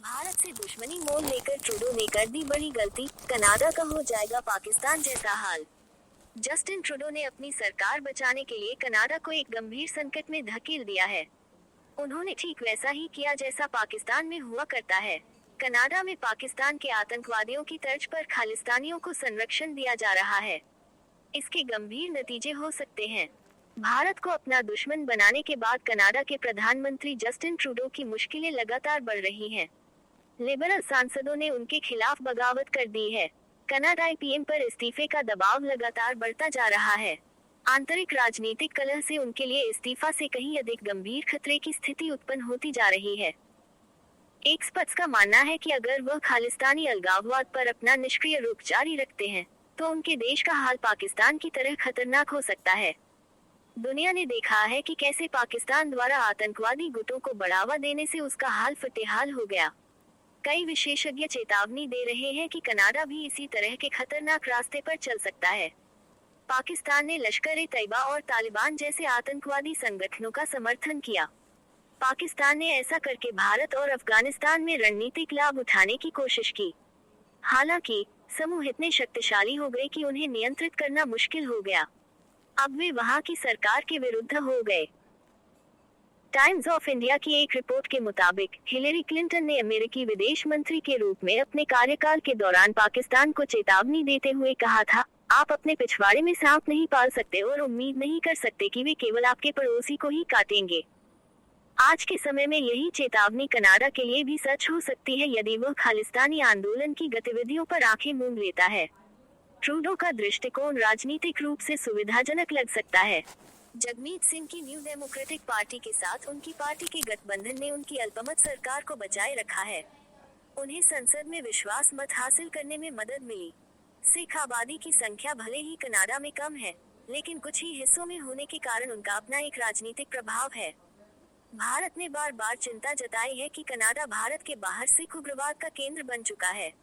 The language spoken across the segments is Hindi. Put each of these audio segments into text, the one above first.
भारत से दुश्मनी मोल लेकर ट्रूडो ने कर दी बड़ी गलती, कनाडा का हो जाएगा पाकिस्तान जैसा हाल। जस्टिन ट्रूडो ने अपनी सरकार बचाने के लिए कनाडा को एक गंभीर संकट में धकेल दिया है। उन्होंने ठीक वैसा ही किया जैसा पाकिस्तान में हुआ करता है। कनाडा में पाकिस्तान के आतंकवादियों की तर्ज पर खालिस्तानियों को संरक्षण दिया जा रहा है। इसके गंभीर नतीजे हो सकते हैं। भारत को अपना दुश्मन बनाने के बाद कनाडा के प्रधानमंत्री जस्टिन ट्रूडो की मुश्किलें लगातार बढ़ रही हैं। लिबरल सांसदों ने उनके खिलाफ बगावत कर दी है। कनाडाई पीएम पर इस्तीफे का दबाव लगातार बढ़ता जा रहा है। आंतरिक राजनीतिक कलह से उनके लिए इस्तीफा से कहीं अधिक गंभीर खतरे की स्थिति उत्पन्न होती जा रही है। एक्सपर्ट्स का मानना है कि अगर वह खालिस्तानी अलगाववाद पर अपना निष्क्रिय रुख जारी रखते हैं, तो उनके देश का हाल पाकिस्तान की तरह खतरनाक हो सकता है। दुनिया ने देखा है कि कैसे पाकिस्तान द्वारा आतंकवादी गुटों को बढ़ावा देने से उसका हाल फतेहाल हो गया। कई विशेषज्ञ चेतावनी दे रहे हैं कि कनाडा भी इसी तरह के खतरनाक रास्ते पर चल सकता है। पाकिस्तान ने लश्कर-ए-तैयबा और तालिबान जैसे आतंकवादी संगठनों का समर्थन किया। पाकिस्तान ने ऐसा करके भारत और अफगानिस्तान में रणनीतिक लाभ उठाने की कोशिश की। हालांकि समूह इतने शक्तिशाली हो गए कि उन्हें नियंत्रित करना मुश्किल हो गया। अब वे वहां की सरकार के विरुद्ध हो गए। टाइम्स ऑफ इंडिया की एक रिपोर्ट के मुताबिक हिलेरी क्लिंटन ने अमेरिकी विदेश मंत्री के रूप में अपने कार्यकाल के दौरान पाकिस्तान को चेतावनी देते हुए कहा था, आप अपने पिछवाड़े में सांप नहीं पाल सकते और उम्मीद नहीं कर सकते कि वे केवल आपके पड़ोसी को ही काटेंगे। आज के समय में यही चेतावनी कनाडा के लिए भी सच हो सकती है यदि वह खालिस्तानी आंदोलन की गतिविधियों पर आंखें मूंद लेता है। ट्रूडो का दृष्टिकोण राजनीतिक रूप से सुविधाजनक लग सकता है। जगमीत सिंह की न्यू डेमोक्रेटिक पार्टी के साथ उनकी पार्टी के गठबंधन ने उनकी अल्पमत सरकार को बचाए रखा है। उन्हें संसद में विश्वास मत हासिल करने में मदद मिली। सिख आबादी की संख्या भले ही कनाडा में कम है, लेकिन कुछ ही हिस्सों में होने के कारण उनका अपना एक राजनीतिक प्रभाव है। भारत ने बार बार चिंता जताई है कि कनाडा भारत के बाहर सिख उग्रवाद का केंद्र बन चुका है।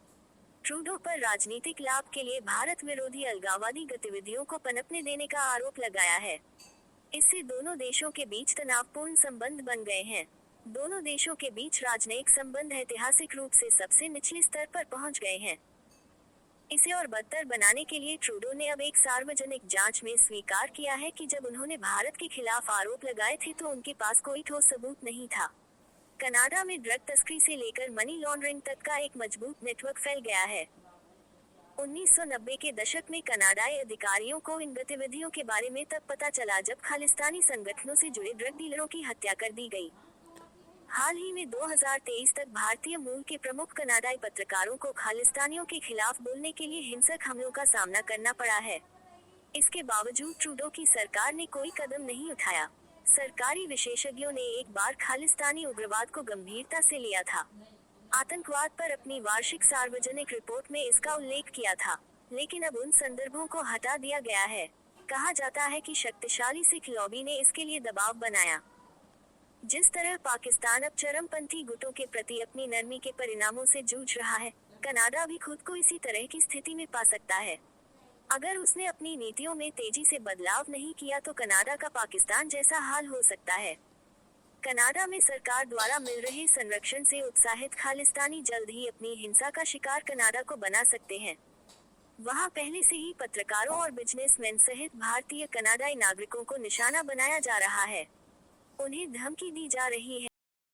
ट्रूडो पर राजनीतिक लाभ के लिए भारत विरोधी अलगाववादी गतिविधियों को पनपने देने का आरोप लगाया है। इससे दोनों देशों के बीच तनावपूर्ण संबंध बन गए हैं। दोनों देशों के बीच राजनयिक संबंध ऐतिहासिक रूप से सबसे निचले स्तर पर पहुंच गए हैं। इसे और बदतर बनाने के लिए ट्रूडो ने अब एक सार्वजनिक जांच में स्वीकार किया है कि जब उन्होंने भारत के खिलाफ आरोप लगाए थे तो उनके पास कोई ठोस सबूत नहीं था। कनाडा में ड्रग तस्करी से लेकर मनी लॉन्ड्रिंग तक का एक मजबूत नेटवर्क फैल गया है। 1990 के दशक में कनाडाई अधिकारियों को इन गतिविधियों के बारे में तब पता चला जब खालिस्तानी संगठनों से जुड़े ड्रग डीलरों की हत्या कर दी गई। हाल ही में 2023 तक भारतीय मूल के प्रमुख कनाडाई पत्रकारों को खालिस्तानियों के खिलाफ बोलने के लिए हिंसक हमलों का सामना करना पड़ा है। इसके बावजूद ट्रूडो की सरकार ने कोई कदम नहीं उठाया। सरकारी विशेषज्ञों ने एक बार खालिस्तानी उग्रवाद को गंभीरता से लिया था। आतंकवाद पर अपनी वार्षिक सार्वजनिक रिपोर्ट में इसका उल्लेख किया था, लेकिन अब उन संदर्भों को हटा दिया गया है। कहा जाता है कि शक्तिशाली सिख लॉबी ने इसके लिए दबाव बनाया। जिस तरह पाकिस्तान अब चरमपंथी गुटों के प्रति अपनी नरमी के परिणामों से जूझ रहा है, कनाडा भी खुद को इसी तरह की स्थिति में पा सकता है। अगर उसने अपनी नीतियों में तेजी से बदलाव नहीं किया तो कनाडा का पाकिस्तान जैसा हाल हो सकता है। कनाडा में सरकार द्वारा मिल रहे संरक्षण से उत्साहित खालिस्तानी जल्द ही अपनी हिंसा का शिकार कनाडा को बना सकते हैं। वहां पहले से ही पत्रकारों और बिजनेसमैन सहित भारतीय कनाडाई नागरिकों को निशाना बनाया जा रहा है। उन्हें धमकी दी जा रही है।